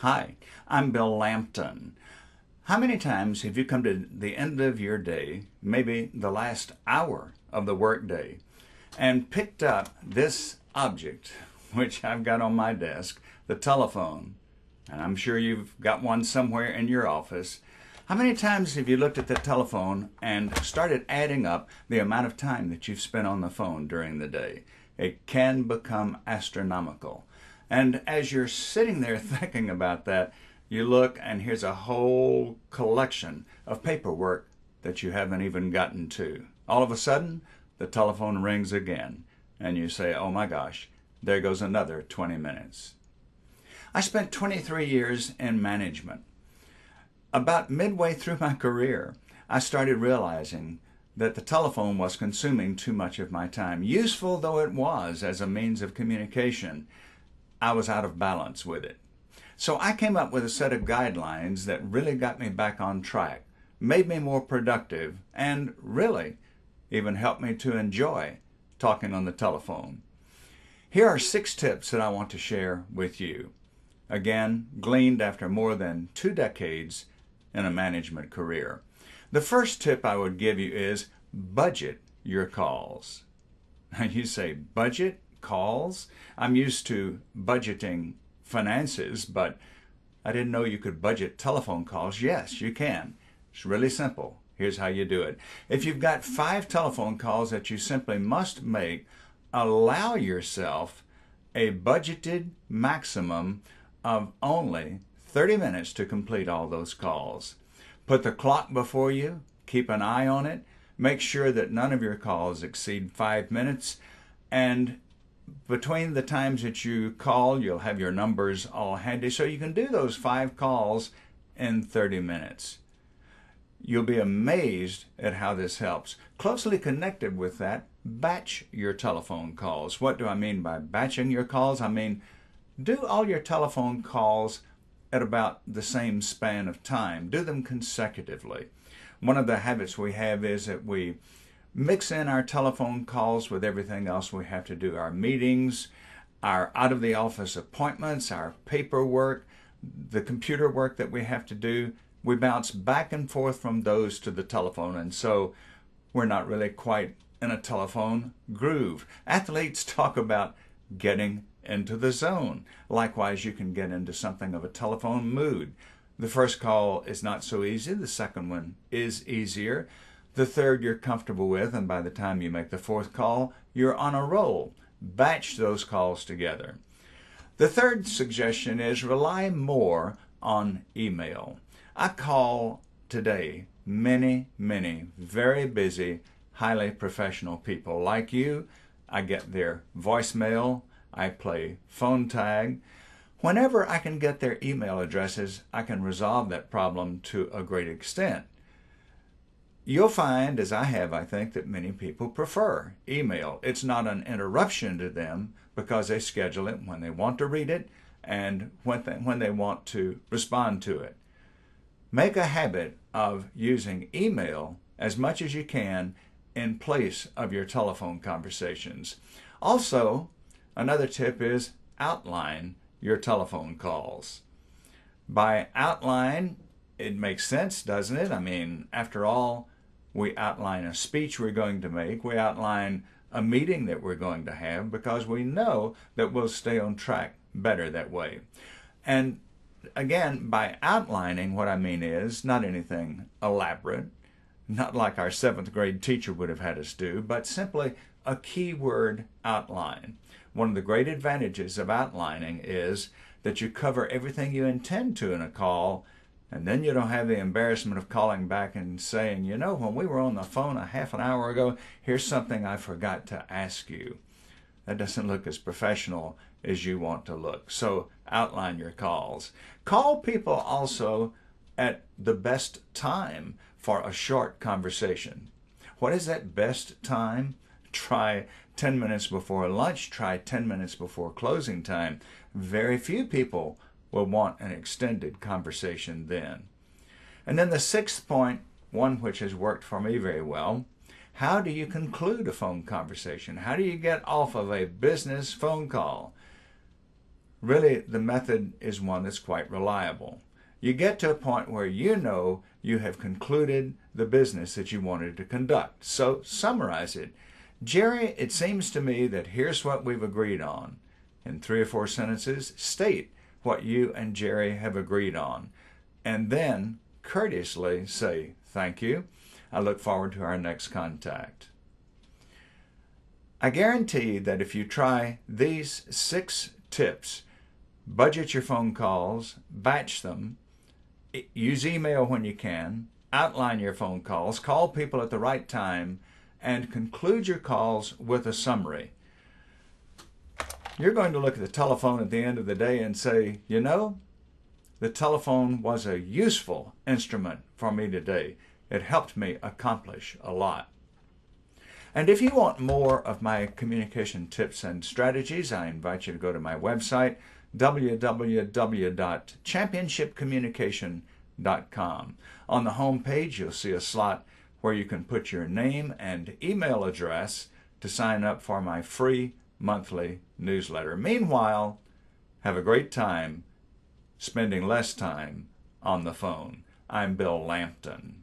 Hi, I'm Bill Lampton. How many times have you come to the end of your day, maybe the last hour of the workday, and picked up this object, which I've got on my desk, the telephone, and I'm sure you've got one somewhere in your office. How many times have you looked at the telephone and started adding up the amount of time that you've spent on the phone during the day? It can become astronomical. And as you're sitting there thinking about that, you look and here's a whole collection of paperwork that you haven't even gotten to. All of a sudden, the telephone rings again, and you say, oh my gosh, there goes another 20 minutes. I spent 23 years in management. About midway through my career, I started realizing that the telephone was consuming too much of my time. Useful though it was as a means of communication, I was out of balance with it. So I came up with a set of guidelines that really got me back on track, made me more productive, and really even helped me to enjoy talking on the telephone. Here are 6 tips that I want to share with you. Again, gleaned after more than 2 decades in a management career. The first tip I would give you is budget your calls. Now you say, budget calls? I'm used to budgeting finances, but I didn't know you could budget telephone calls. Yes, you can. It's really simple. Here's how you do it. If you've got 5 telephone calls that you simply must make, allow yourself a budgeted maximum of only 30 minutes to complete all those calls. Put the clock before you, keep an eye on it, make sure that none of your calls exceed 5 minutes, and between the times that you call, you'll have your numbers all handy so you can do those 5 calls in 30 minutes. You'll be amazed at how this helps. Closely connected with that, batch your telephone calls. What do I mean by batching your calls? I mean, do all your telephone calls at about the same span of time. Do them consecutively. One of the habits we have is that we mix in our telephone calls with everything else we have to do. Our meetings, our out-of-the-office appointments, our paperwork, the computer work that we have to do. We bounce back and forth from those to the telephone, and so we're not really quite in a telephone groove. Athletes talk about getting into the zone. Likewise, you can get into something of a telephone mood. The first call is not so easy. The second one is easier. The third you're comfortable with, and by the time you make the 4th call, you're on a roll. Batch those calls together. The third suggestion is rely more on email. I call today many very busy, highly professional people like you. I get their voicemail. I play phone tag. Whenever I can get their email addresses, I can resolve that problem to a great extent. You'll find, as I have, I think, that many people prefer email. It's not an interruption to them because they schedule it when they want to read it and when they want to respond to it. Make a habit of using email as much as you can in place of your telephone conversations. Also, another tip is outline your telephone calls. By outline, it makes sense, doesn't it? I mean, after all, we outline a speech we're going to make. We outline a meeting that we're going to have because we know that we'll stay on track better that way. And again, by outlining, what I mean is not anything elaborate, not like our 7th grade teacher would have had us do, but simply a keyword outline. One of the great advantages of outlining is that you cover everything you intend to in a call, and then you don't have the embarrassment of calling back and saying, you know, when we were on the phone a half an hour ago, here's something I forgot to ask you. That doesn't look as professional as you want to look. So outline your calls. Call people also at the best time for a short conversation. What is that best time? Try 10 minutes before lunch. Try 10 minutes before closing time. Very few people will want an extended conversation then. And then the 6th point, one which has worked for me very well, how do you conclude a phone conversation? How do you get off of a business phone call? really the method is one that's quite reliable. You get to a point where you know you have concluded the business that you wanted to conduct. So summarize it. Jerry, it seems to me that here's what we've agreed on. In 3 or 4 sentences, state what you and Jerry have agreed on. And then courteously say, thank you. I look forward to our next contact. I guarantee that if you try these 6 tips, budget your phone calls, batch them, use email when you can, outline your phone calls, call people at the right time, and conclude your calls with a summary. You're going to look at the telephone at the end of the day and say, you know, the telephone was a useful instrument for me today. It helped me accomplish a lot. And if you want more of my communication tips and strategies, I invite you to go to my website, www.championshipcommunication.com. On the home page, you'll see a slot where you can put your name and email address to sign up for my free monthly newsletter. Meanwhile, have a great time spending less time on the phone. I'm Bill Lampton.